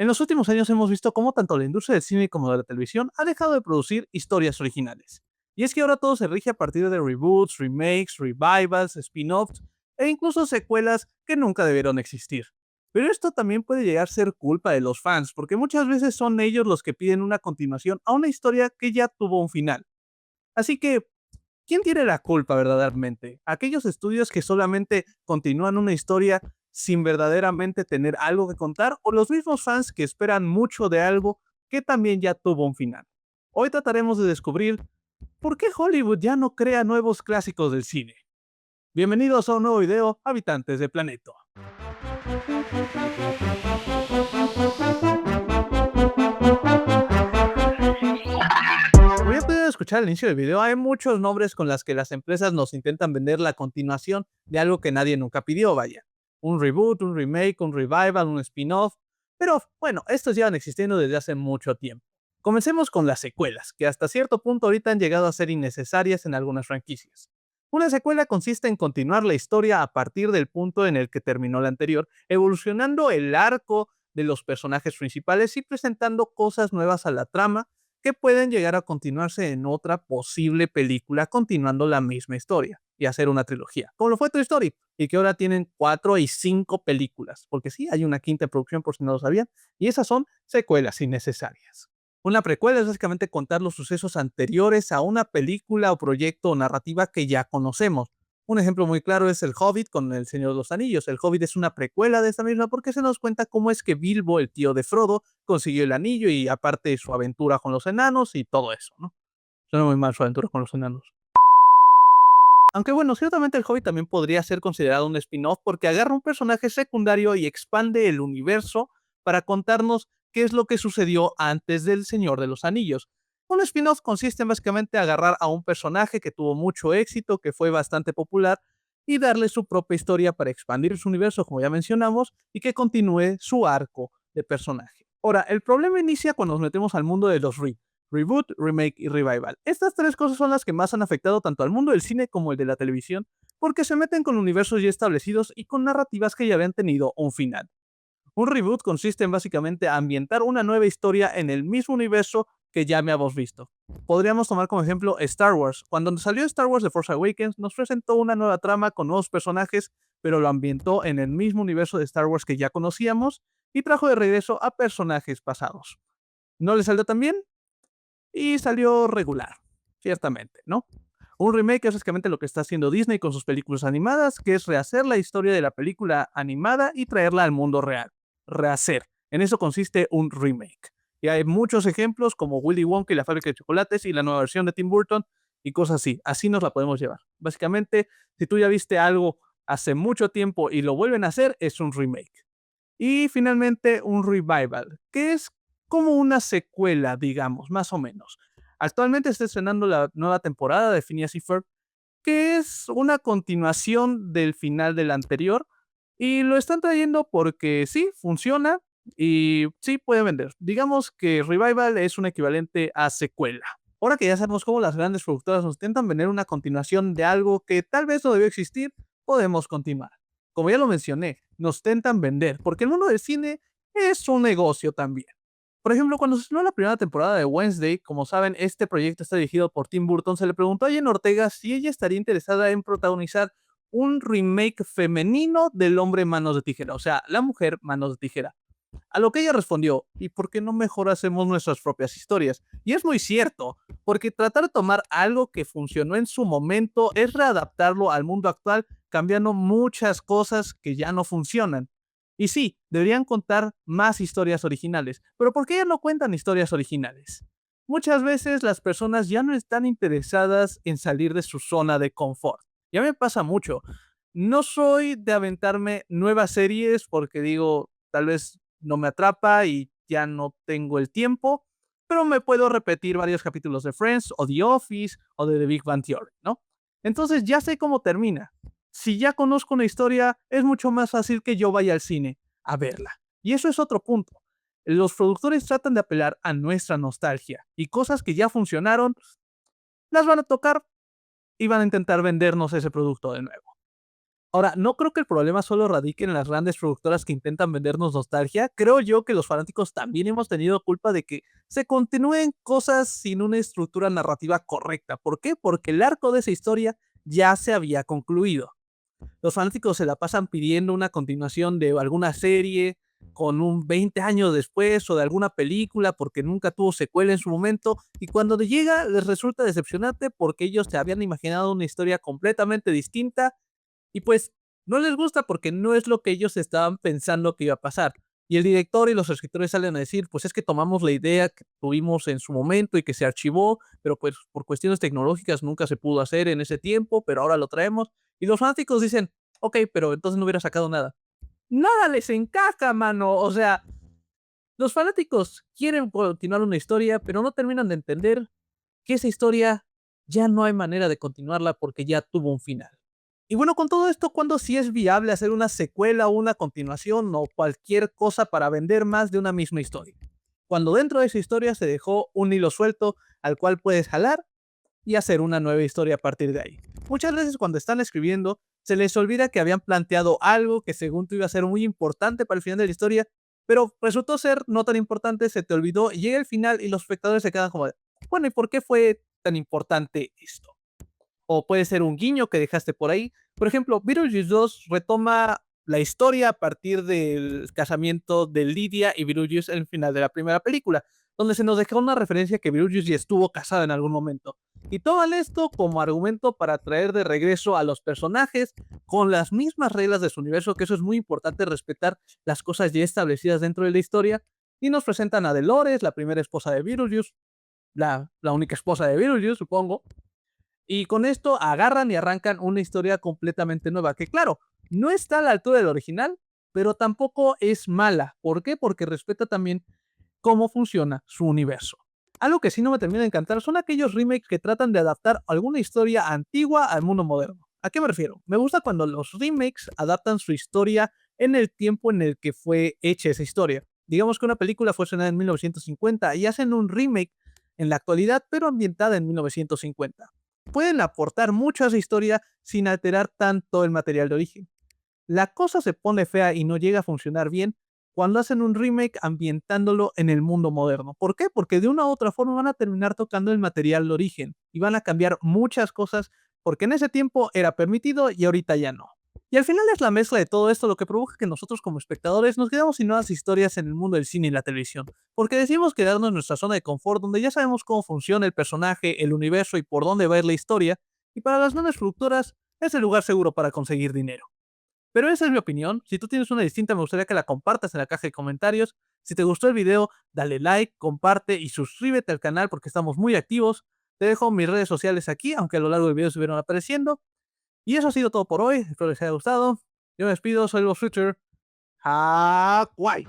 En los últimos años hemos visto cómo tanto la industria del cine como de la televisión ha dejado de producir historias originales. Y es que ahora todo se rige a partir de reboots, remakes, revivals, spin-offs e incluso secuelas que nunca debieron existir. Pero esto también puede llegar a ser culpa de los fans, porque muchas veces son ellos los que piden una continuación a una historia que ya tuvo un final. Así que, ¿quién tiene la culpa verdaderamente? ¿Aquellos estudios que solamente continúan una historia sin verdaderamente tener algo que contar o los mismos fans que esperan mucho de algo que también ya tuvo un final? Hoy trataremos de descubrir por qué Hollywood ya no crea nuevos clásicos del cine. Bienvenidos a un nuevo video, habitantes del planeta. Como ya pudieron escuchar al inicio del video, hay muchos nombres con las que las empresas nos intentan vender la continuación de algo que nadie nunca pidió, vaya. Un reboot, un remake, un revival, un spin-off. Pero bueno, estos llevan existiendo desde hace mucho tiempo. Comencemos con las secuelas, que hasta cierto punto ahorita han llegado a ser innecesarias en algunas franquicias. Una secuela consiste en continuar la historia a partir del punto en el que terminó la anterior, evolucionando el arco de los personajes principales y presentando cosas nuevas a la trama que pueden llegar a continuarse en otra posible película continuando la misma historia y hacer una trilogía, como lo fue Toy Story, y que ahora tienen 4 y 5 películas, porque sí, hay una quinta en producción por si no lo sabían, y esas son secuelas innecesarias. Una precuela es básicamente contar los sucesos anteriores a una película o proyecto o narrativa que ya conocemos. Un ejemplo muy claro es El Hobbit con El Señor de los Anillos. El Hobbit es una precuela de esta misma porque se nos cuenta cómo es que Bilbo, el tío de Frodo, consiguió el anillo y aparte su aventura con los enanos y todo eso, ¿no? Suena muy mal su aventura con los enanos. Aunque bueno, ciertamente el Hobbit también podría ser considerado un spin-off porque agarra un personaje secundario y expande el universo para contarnos qué es lo que sucedió antes del Señor de los Anillos. Un spin-off consiste en básicamente agarrar a un personaje que tuvo mucho éxito, que fue bastante popular, y darle su propia historia para expandir su universo, como ya mencionamos, y que continúe su arco de personaje. Ahora, el problema inicia cuando nos metemos al mundo de los reboot, remake y revival. Estas tres cosas son las que más han afectado tanto al mundo del cine como el de la televisión, porque se meten con universos ya establecidos y con narrativas que ya habían tenido un final. Un reboot consiste en básicamente ambientar una nueva historia en el mismo universo que ya habíamos visto. Podríamos tomar como ejemplo Star Wars. Cuando salió Star Wars The Force Awakens, nos presentó una nueva trama con nuevos personajes, pero lo ambientó en el mismo universo de Star Wars que ya conocíamos y trajo de regreso a personajes pasados. ¿No le salió tan bien? Y salió regular, ciertamente, ¿no? Un remake es básicamente lo que está haciendo Disney con sus películas animadas, que es rehacer la historia de la película animada y traerla al mundo real. Rehacer. En eso consiste un remake. Y hay muchos ejemplos como Willy Wonka y la fábrica de chocolates y la nueva versión de Tim Burton y cosas así. Así nos la podemos llevar. Básicamente, si tú ya viste algo hace mucho tiempo y lo vuelven a hacer, es un remake. Y finalmente un revival, que es como una secuela, digamos, más o menos. Actualmente está estrenando la nueva temporada de Phineas y Ferb, que es una continuación del final del anterior, y lo están trayendo porque sí, funciona y sí puede vender. Digamos que revival es un equivalente a secuela. Ahora que ya sabemos cómo las grandes productoras nos intentan vender una continuación de algo que tal vez no debió existir, podemos continuar. Como ya lo mencioné, nos tentan vender, porque el mundo del cine es un negocio también. Por ejemplo, cuando se estrenó la primera temporada de Wednesday, como saben, este proyecto está dirigido por Tim Burton, se le preguntó a Jenna Ortega si ella estaría interesada en protagonizar un remake femenino del hombre manos de tijera, o sea, la mujer manos de tijera. A lo que ella respondió, ¿y por qué no mejor hacemos nuestras propias historias? Y es muy cierto, porque tratar de tomar algo que funcionó en su momento es readaptarlo al mundo actual, cambiando muchas cosas que ya no funcionan. Y sí, deberían contar más historias originales, pero ¿por qué ya no cuentan historias originales? Muchas veces las personas ya no están interesadas en salir de su zona de confort. Ya me pasa mucho. No soy de aventarme nuevas series porque digo, tal vez no me atrapa y ya no tengo el tiempo, pero me puedo repetir varios capítulos de Friends o The Office o de The Big Bang Theory, ¿no? Entonces ya sé cómo termina. Si ya conozco una historia, es mucho más fácil que yo vaya al cine a verla. Y eso es otro punto. Los productores tratan de apelar a nuestra nostalgia y cosas que ya funcionaron, las van a tocar y van a intentar vendernos ese producto de nuevo. Ahora, no creo que el problema solo radique en las grandes productoras que intentan vendernos nostalgia. Creo yo que los fanáticos también hemos tenido culpa de que se continúen cosas sin una estructura narrativa correcta. ¿Por qué? Porque el arco de esa historia ya se había concluido. Los fanáticos se la pasan pidiendo una continuación de alguna serie con un 20 años después o de alguna película porque nunca tuvo secuela en su momento y cuando le llega les resulta decepcionante porque ellos se habían imaginado una historia completamente distinta y pues no les gusta porque no es lo que ellos estaban pensando que iba a pasar. Y el director y los escritores salen a decir, pues es que tomamos la idea que tuvimos en su momento y que se archivó, pero pues por cuestiones tecnológicas nunca se pudo hacer en ese tiempo, pero ahora lo traemos. Y los fanáticos dicen, ok, pero entonces no hubiera sacado nada. Nada les encaja, mano. O sea, los fanáticos quieren continuar una historia, pero no terminan de entender que esa historia ya no hay manera de continuarla porque ya tuvo un final. Y bueno, con todo esto, ¿cuándo sí es viable hacer una secuela o una continuación o cualquier cosa para vender más de una misma historia? Cuando dentro de esa historia se dejó un hilo suelto al cual puedes jalar y hacer una nueva historia a partir de ahí. Muchas veces cuando están escribiendo se les olvida que habían planteado algo que según tú iba a ser muy importante para el final de la historia, pero resultó ser no tan importante, se te olvidó y llega el final y los espectadores se quedan como de, bueno, ¿y por qué fue tan importante esto? O puede ser un guiño que dejaste por ahí. Por ejemplo, Beetlejuice 2 retoma la historia a partir del casamiento de Lydia y Beetlejuice en el final de la primera película, donde se nos deja una referencia que Beetlejuice ya estuvo casado en algún momento. Y toman esto como argumento para traer de regreso a los personajes con las mismas reglas de su universo, que eso es muy importante, respetar las cosas ya establecidas dentro de la historia. Y nos presentan a Dolores, la primera esposa de Beetlejuice, la única esposa de Beetlejuice, supongo, y con esto agarran y arrancan una historia completamente nueva, que claro, no está a la altura del original, pero tampoco es mala. ¿Por qué? Porque respeta también cómo funciona su universo. Algo que sí no me termina de encantar son aquellos remakes que tratan de adaptar alguna historia antigua al mundo moderno. ¿A qué me refiero? Me gusta cuando los remakes adaptan su historia en el tiempo en el que fue hecha esa historia. Digamos que una película fue estrenada en 1950 y hacen un remake en la actualidad, pero ambientada en 1950. Pueden aportar mucho a esa historia sin alterar tanto el material de origen. La cosa se pone fea y no llega a funcionar bien cuando hacen un remake ambientándolo en el mundo moderno. ¿Por qué? Porque de una u otra forma van a terminar tocando el material de origen y van a cambiar muchas cosas porque en ese tiempo era permitido y ahorita ya no. Y al final es la mezcla de todo esto lo que provoca que nosotros como espectadores nos quedamos sin nuevas historias en el mundo del cine y la televisión, porque decidimos quedarnos en nuestra zona de confort donde ya sabemos cómo funciona el personaje, el universo y por dónde va a ir la historia, y para las grandes productoras es el lugar seguro para conseguir dinero. Pero esa es mi opinión. Si tú tienes una distinta, me gustaría que la compartas en la caja de comentarios. Si te gustó el video, dale like, comparte y suscríbete al canal porque estamos muy activos. Te dejo mis redes sociales aquí, aunque a lo largo del video estuvieron apareciendo. Y eso ha sido todo por hoy. Espero les haya gustado. Yo me despido, soy Los Future. Hawaii.